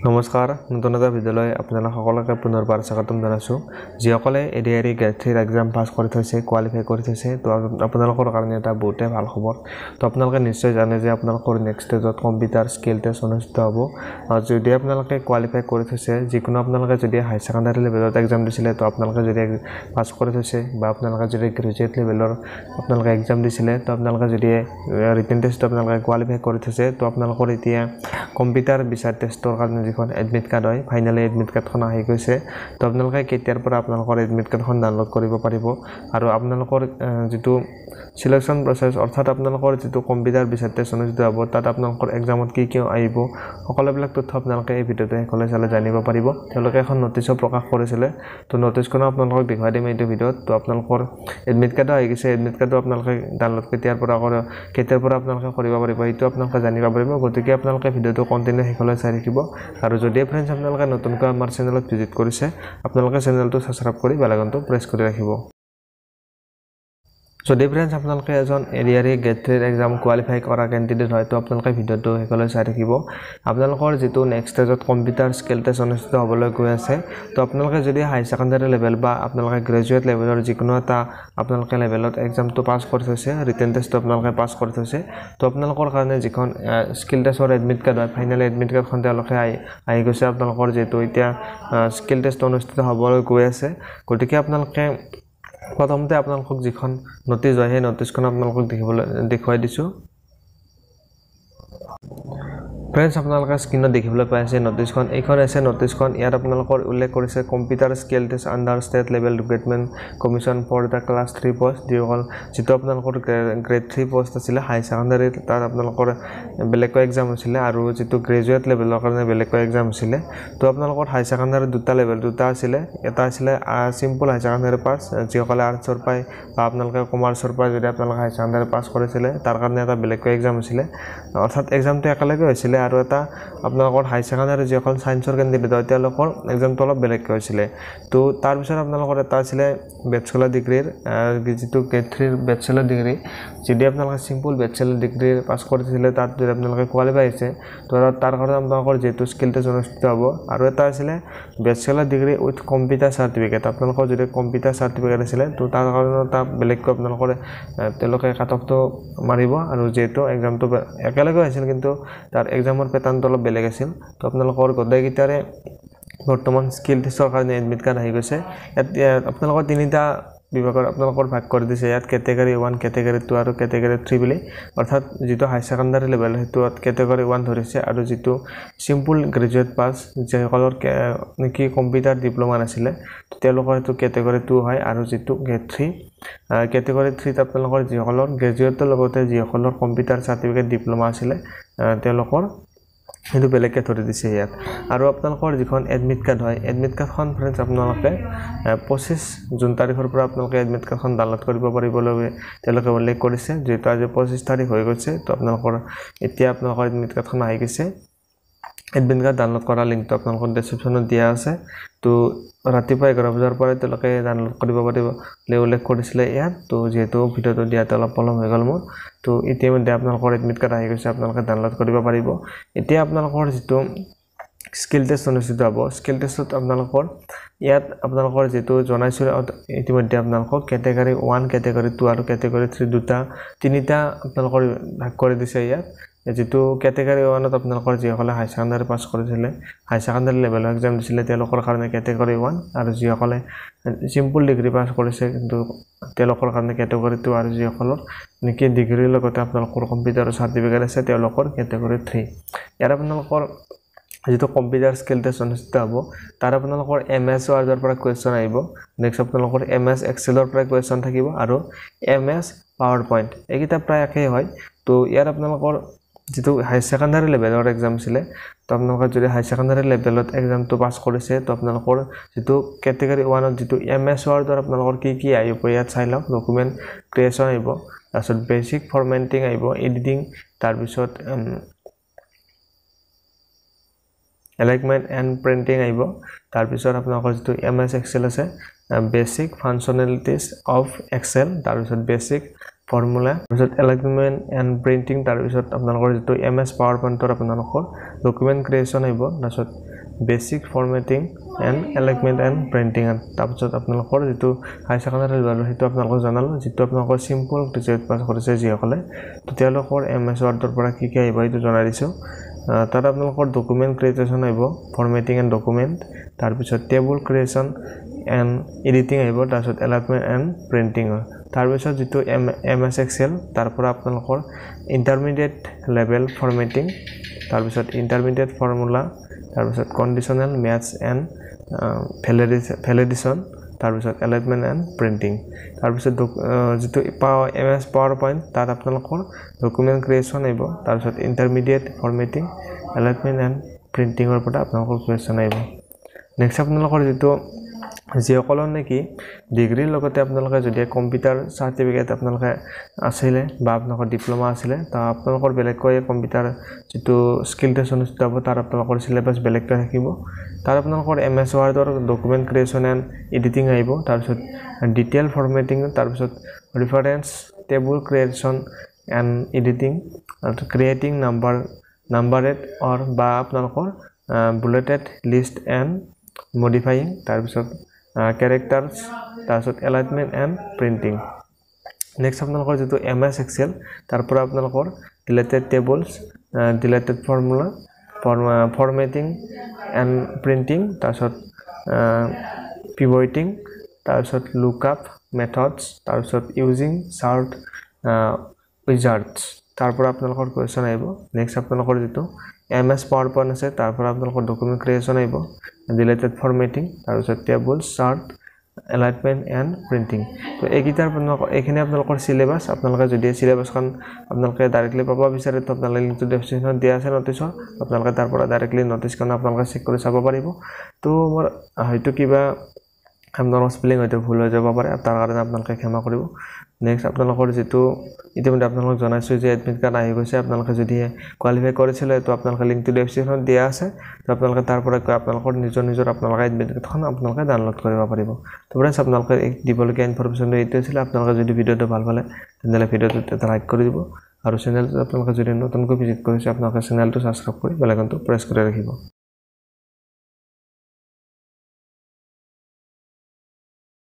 নমস্কাৰ নতুন এটা ভিডিঅ'লৈ আপোনালোক সকলোকে পুনৰবাৰ স্বাগতম জনাইছো যিসকলে এডিআৰই গ্ৰেড 3 এক্সাম পাছ কৰি থৈছে কোৱালিফাই কৰি থৈছে তো আপোনালোকৰ কাৰণে এটা বহুতে ভাল খবৰ তো আপোনালোকে নিশ্চয় জানে যে আপোনালোকৰ নেক্সট ষ্টেজত কম্পিউটাৰ স্কিল টেষ্ট অনুষ্ঠিত হ'ব আৰু যদি আপোনালোকে কোৱালিফাই কৰি থৈছে যিকোনো আপোনালোকে যদি হাই সেকেন্ডাৰী লেভেলত এক্সাম দিছিলে তো আপোনালোকে যদি পাছ কৰি থৈছে বা আপোনালোকে যদি গ্ৰেজুৱেট লেভেলৰ আপোনালোকে এক্সাম দিছিলে তো আপোনালোকে যদি ৰিটেন টেষ্ট আপোনালোকে কোৱালিফাই কৰি থৈছে তো আপোনালোকৰ এতিয়া কম্পিউটাৰ বিচাৰ টেষ্টৰ কাৰণে যিখন এডমিট কাৰ্ড হয় ফাইনালি এডমিট কাৰ্ডখন আহি গৈছে তো আপোনালোকে কেতিয়াৰ পৰা আপোনালোকৰ এডমিট কাৰ্ডখন ডাউনলোড কৰিব পাৰিব আৰু আপোনালোকৰ যেটো সিলেকশন প্ৰসেস অৰ্থাৎ আপোনালোকৰ যেটো কম্পিউটাৰ বিচাৰ টেষ্ট অনুষ্ঠিত হ'ব তাত আপোনালোকৰ এক্সামত কি আহিব সকলোবিলাক তথ্য আপোনালোকে এই ভিডিঅ'তে সকলো চালে জানিব পাৰিব তেওঁলোকে এখন নটিছও প্ৰকাশ কৰিছিলে তো নটিছখন আপোনালোকক দেখাই দিম এই ভিডিঅ'ত তো আপোনালোকৰ এডমিট কাৰ্ড আহি গৈছে এডমিট কাৰ্ড আপোনালোকে ডাউনলোড কেতিয়াৰ পৰা আপোনালোকে কৰিব পাৰিব এইটো আপোনালোকে জানিব পাৰিব গতিকে আপোনালোকে ভিডিঅ'টো কন্টিনিউ হেকলৈ চাই থাকিব আৰু যদি ফ্ৰেন্ডছ আপোনালোকে নতুনকৈ আমাৰ চেনেলত ভিজিট কৰিছে আপোনালোকে চেনেলটো সাবস্ক্ৰাইব কৰি বেল আইকনটো প্ৰেছ কৰি ৰাখিব যদি ফ্ৰেন্ডছ আপোনালোকে এজন এডিআৰই গ্ৰেড 3 এক্সাম কোৱালিফাই কৰা ক্যান্ডিডেট হয় তো আপোনালোকে ভিডিঅ'টো হেকলৈ চাই থাকিব আপোনালোকৰ যেটো নেক্সট ষ্টেজত কম্পিউটাৰ স্কিল টেষ্ট অনুষ্ঠিত হ'বলৈ গৈ আছে তো আপোনালোকে যদি হাই সেকেন্ডাৰী লেভেল বা আপোনালোকে গ্ৰেজুৱেট লেভেলৰ যিকোনো এটা আপোনালোকে লেভেলত এক্সামটো পাছ কৰি থৈছে ৰিটেন টেষ্ট আপোনালোকে পাছ কৰি থৈছে তো আপোনালোকৰ কাৰণে যিখন স্কিল টেষ্টৰ এডমিট কাৰ্ড হয় ফাইনাল এডমিট কাৰ্ডখন তেওঁলোকে আহি গৈছে আপোনালোকৰ যেটো এতিয়া স্কিল টেষ্ট অনুষ্ঠিত হ'বলৈ গৈ আছে গতিকে আপোনালোকে প্ৰথমতে আপোনালোকক যিখন নটিছ হয় সেই নটিছখন আপোনালোকক দেখুৱাই দিছো ফ্ৰেন্ডছ আপোনালোকে স্ক্ৰীনত দেখিবলৈ পাই আছে নটিছখন এইখন আছে নটিছখন ইয়াত আপোনালোকৰ উল্লেখ কৰিছে computer skill test under state level recruitment commission for the class 3 post যেটো আপোনালোকৰ গ্ৰেড 3 পোষ্ট আছিল হাই সেকেন্ডাৰী তাৰ আপোনালোকৰ বেলেগকৈ এক্সাম আছিল আৰু যেটো গ্ৰেজুৱেট লেভেলৰ কাৰণে বেলেগকৈ এক্সাম আছিল তো আপোনালোকৰ হাই সেকেন্ডাৰী দুটা লেভেল দুটা আছিল এটা আছিল সিম্পল হাই সেকেন্ডাৰী পাছ যিসকলে আৰ্টছৰ পাই বা আপোনালোকে কমাৰ্চৰ পাই যদি আপোনালোকে হাই সেকেন্ডাৰী পাছ কৰিছিল তাৰ কাৰণে এটা বেলেগকৈ এক্সাম আছিল অৰ্থাৎ এক্সামটো একেলগে হৈছিল আৰু এটা আপোনালোকৰ হাই সেকেন্ডাৰী যিসকল সায়েন্সৰ ক্যান্ডিডেট হয় তেওঁলোকৰ এক্সামটো অলপ বেলেগকৈ হৈছিল তো তাৰ পিছত আপোনালোকৰ এটা আছিল বেচেলৰ ডিগ্ৰীৰ যেটো গ্ৰেড 3 বেচেলৰ ডিগ্ৰী যদি আপোনালোকে সিম্পল বেচেলৰ ডিগ্ৰী পাছ কৰিছিল তাত যদি আপোনালোকে কোৱালিফাই হৈছে তো তাৰ কাৰণে আপোনালোকৰ যেটো স্কিল টেষ্ট অনুষ্ঠিত হ'ব আৰু এটা আছিল bachelor degree with computer certificate আপোনালোকৰ যদি কম্পিউটাৰ সাৰ্টিফিকেট আছিল তো তাৰ কাৰণে এটা বেলেগকৈ আপোনালোকৰ তেওঁলোকে কাটঅফটো মাৰিব আৰু যেটো এক্সামটো একেলগে হৈছিল কিন্তু তাৰ এক্সামৰ প্যাটাৰ্নটো অলপ বেলেগ আছিল তো আপোনালোকৰ গদাইগিটাৰে বৰ্তমান স্কিল টেষ্টৰ কাৰণে এডমিট কাৰ্ড আহি গৈছে আপোনালোকৰ তিনিটা বিভাগৰ আপোনালোকৰ ভাগ কৰি দিছে ইয়াত কেটেগৰী 1 কেটেগৰী 2 আৰু কেটেগৰী 3 বুলি অৰ্থাৎ যেটো হাই সেকেন্ডাৰী লেভেল হেতু কেটেগৰী 1 ধৰিছে আৰু যেটো সিম্পল গ্ৰেজুৱেট পাছ যেসকলৰ নেকি কম্পিউটাৰ ডিপ্লোমা আছিল তেওঁলোকৰ হেতু কেটেগৰী 2 হয় আৰু যেটো গ্ৰেড 3 কেটেগৰী 3 আপোনালোকৰ যিসকলৰ গ্ৰেজুৱেটৰ লগতে যিসকলৰ কম্পিউটাৰ সাৰ্টিফিকেট ডিপ্লোমা আছিল তেওঁলোকৰ হেতু বেলেগকৈ ধৰি দিছে ইয়াত আৰু আপোনালোকৰ যিখন এডমিট কাৰ্ড হয় এডমিট কাৰ্ডখন ফ্ৰেন্ডছ আপোনালোকে 25 জুন তাৰিখৰ পৰা আপোনালোকে এডমিট কাৰ্ডখন ডাউনলোড কৰিব পাৰিবলৈ তেওঁলোকে উল্লেখ কৰিছে যেটো আজি 25 তাৰিখ হৈ গৈছে তো আপোনালোকৰ এতিয়া আপোনালোকৰ এডমিট কাৰ্ডখন আহি গৈছে এডমিট কাৰ্ড ডাউনলোড কৰা লিংকটো আপোনালোকৰ ডেসক্ৰিপচনত দিয়া আছে তো ৰাতিপুৱা 11 বজাৰ পৰা তেওঁলোকে ডাউনলোড কৰিব পাৰিব উল্লেখ কৰিছিল ইয়াত তো যেটো ভিডিঅটো দিয়াতে অলপ পলম হৈ গল মোৰ তো ইতিমধ্যে আপোনালোকৰ এডমিট কাৰ্ড আহি গৈছে আপোনালোকে ডাউনলোড কৰিব পাৰিব এতিয়া আপোনালোকৰ যেটো স্কিল টেষ্ট অনুষ্ঠিত হ'ব স্কিল টেষ্টত আপোনালোকৰ ইয়াত আপোনালোকৰ যেটো জনাইছিল ইতিমধ্যে আপোনালোকক কেটেগৰী 1 কেটেগৰী 2 আৰু কেটেগৰী 3 তিনিটা আপোনালোকৰ ভাগ কৰি দিছে ইয়াত যেটো কেটেগৰী 1 ত আপোনালোকৰ যিসকলে হাই সেকেন্ডাৰী পাছ কৰিছিল হাই সেকেন্ডাৰী লেভেলৰ এক্সাম দিছিল তেওঁলোকৰ কাৰণে কেটেগৰী 1 আৰু যিসকলে সিম্পল ডিগ্ৰী পাছ কৰিছে কিন্তু তেওঁলোকৰ কাৰণে কেটেগৰী 2 আৰু যিসকলৰ নেকি ডিগ্ৰীৰ লগতে আপোনালোকৰ কম্পিউটাৰ সাৰ্টিফিকেট আছে তেওঁলোকৰ কেটেগৰী 3 ইয়াৰ আপোনালোকৰ যেটো কম্পিউটাৰ স্কিল টেষ্ট অনুষ্ঠিত হ'ব তাৰ আপোনালোকৰ এমএছ ওয়াৰ্ডৰ পৰা কোৱেশ্চন আহিব নেক্সট আপোনালোকৰ এমএছ এক্সেলৰ পৰা কোৱেশ্চন থাকিব আৰু এমএছ পাৱাৰ পইণ্ট এইকিটা প্ৰায় একেই হয় তো ইয়াৰ আপোনালোকৰ যেটো হাই সেকেন্ডাৰী লেভেলৰ এক্সাম আছিল তো আপোনালোকে যদি হাই সেকেন্ডাৰী লেভেলত এক্সামটো পাছ কৰিছে তো আপোনালোকৰ যেটো কেটেগৰী 1 ত যেটো এমএছ ওয়াৰ্ডৰ আপোনালোকৰ কি আহিব ইয়াত চাই লওক ডকুমেন্ট ক্ৰিয়েচন আহিব তাৰপিছত বেসিক ফৰমেটিং আহিব এডিটিং তাৰপিছত alignment and printing আহিব তাৰ পিছত আপোনালোকৰ যেটো এমএছ এক্সেল আছে বেসিক ফাংশনালিটিজ অফ এক্সেল তাৰ পিছত বেসিক formula তাৰপিছত alignment and printing তাৰপিছত আপোনালোকৰ যেটো MS PowerPoint ৰ আপোনালোকৰ document creation আহিব তাৰপিছত basic formatting and alignment and printing তাৰপিছত আপোনালোকৰ যিটো হাই সেকেন্ডাৰী লেভেল সেইটো আপোনালোকক জনালো যিটো আপোনালোকৰ সিম্পল গ্ৰেজুৱেট পাছ কৰিছে যিসকলে তেওঁলোকৰ MS Wordৰ পৰা কি কি আহিব এইটো জনাই দিছো তাত আপোনালোকৰ ডকুমেন্ট ক্ৰিয়েচন আহিব ফৰমেটিং এণ্ড ডকুমেন্ট তাৰপিছত টেবুল ক্ৰিয়েচন এণ্ড এডিটিং আহিব তাৰপিছত এলাইনমেণ্ট এণ্ড প্ৰিণ্টিং তাৰপিছত যিটো MS Excel তাৰ পৰা আপোনালোকৰ ইন্টাৰমিডিয়েট লেভেল ফৰমেটিং তাৰপিছত ইন্টাৰমিডিয়েট ফৰ্মুলা তাৰপিছত কন্ডিশনাল ম্যাথছ এণ্ড ভ্যালিডেশন তাৰপিছত এলাইনমেণ্ট এণ্ড প্ৰিণ্টিং তাৰপিছত যিটো MS PowerPoint তাত আপোনালোকৰ ডকুমেন্ট ক্ৰিয়েচন আহিব তাৰপিছত ইন্টাৰমিডিয়েট ফৰমেটিং এলাইনমেণ্ট এণ্ড প্ৰিণ্টিংৰ পৰা আপোনালোকৰ কুৱেশ্যন আহিব নেক্সট আপোনালোকৰ যিটো যিসকলৰ নেকি ডিগ্ৰীৰ লগতে আপোনালোকে যদি কম্পিউটাৰ সাৰ্টিফিকেট আপোনালোকে আছিলে বা আপোনালোকৰ ডিপ্লোমা আছিলে তা আপোনালোকৰ বেলেগকৈ কম্পিউটাৰ যিটো স্কিল টেষ্ট অনুষ্ঠিত হ'ব তাৰ আপোনালোকৰ সিলেবাস বেলেগকৈ থাকিব তাৰ আপোনালোকৰ MS Wordৰ ডকুমেন্ট ক্ৰিয়েচন এণ্ড এডিটিং আহিব তাৰপিছত ডিটেইল ফৰমেটিং তাৰপিছত reference table creation and editing creating numbered or বা আপোনালোকৰ বুলেটেড লিষ্ট এণ্ড মডিফাইং তাৰপিছত characters তাৰপিছত এলাইনমেণ্ট এণ্ড প্ৰিণ্টিং নেক্সট আপোনালোকৰ যিটো MS Excel তাৰ পৰা আপোনালোকৰ deleted tables deleted formula formatting and printing তাৰপিছত পিভটিং তাৰপিছত লুকআপ মেথডছ তাৰপিছত ইউজিং চাৰ্ট উইজাৰ্ডছ তাৰ পৰা আপোনালোকৰ কুৱেশ্যন আহিব নেক্সট আপোনালোকৰ যিটো MS PowerPoint আছে তাৰ পৰা আপোনালোকৰ ডকুমেন্ট ক্ৰিয়েচন আহিব ডিলেটেড ফৰমেটিং তাৰপিছত tables chart alignment and printing তো এইকেইটাৰ এইখিনি আপোনালোকৰ সিলেবাস আপোনালোকে যদি সিলেবাসখন আপোনালোকে ডাইৰেক্টলি পাব বিচাৰে তো আপোনালোকে লিংকটো ডেসক্ৰিপশ্যনত দিয়া আছে নটিছৰ আপোনালোকে তাৰ পৰা ডাইৰেক্টলি নটিছখন আপোনালোকে চেক কৰি চাব পাৰিব তো মোৰ হয়তো কিবা আপোনালোকৰ স্পেলিং হয়তো ভুল হৈ যাব পাৰে তাৰ কাৰণে আপোনালোকে ক্ষমা কৰিব নেক্সট আপোনালোকৰ যিটো ইতিমধ্যে আপোনালোকক জনাইছো যে এডমিট কাৰ্ড আহি গৈছে আপোনালোকে যদি কোৱালিফাই কৰিছিলে তো আপোনালোকে লিংকটো ডেসক্ৰিপশ্যনত দিয়া আছে তো আপোনালোকে তাৰ পৰা আপোনালোকৰ নিজৰ আপোনালোকে এডমিট কাৰ্ডখন আপোনালোকে ডাউনলোড কৰিব পাৰিব তো ফ্ৰেণ্ডছ আপোনালোকে দিবলগীয়া ইনফৰমেশ্যন এইটো আছিল আপোনালোকে যদি ভিডিওটো ভাল পালে তেন্তে ভিডিওটো এটা লাইক কৰি দিব আৰু চেনেলটো আপোনালোকে যদি নতুনকৈ ভিজিট কৰিছে আপোনালোকে চেনেলটো সাবস্ক্ৰাইব কৰি বেল আইকনটো প্ৰেছ কৰি ৰাখিব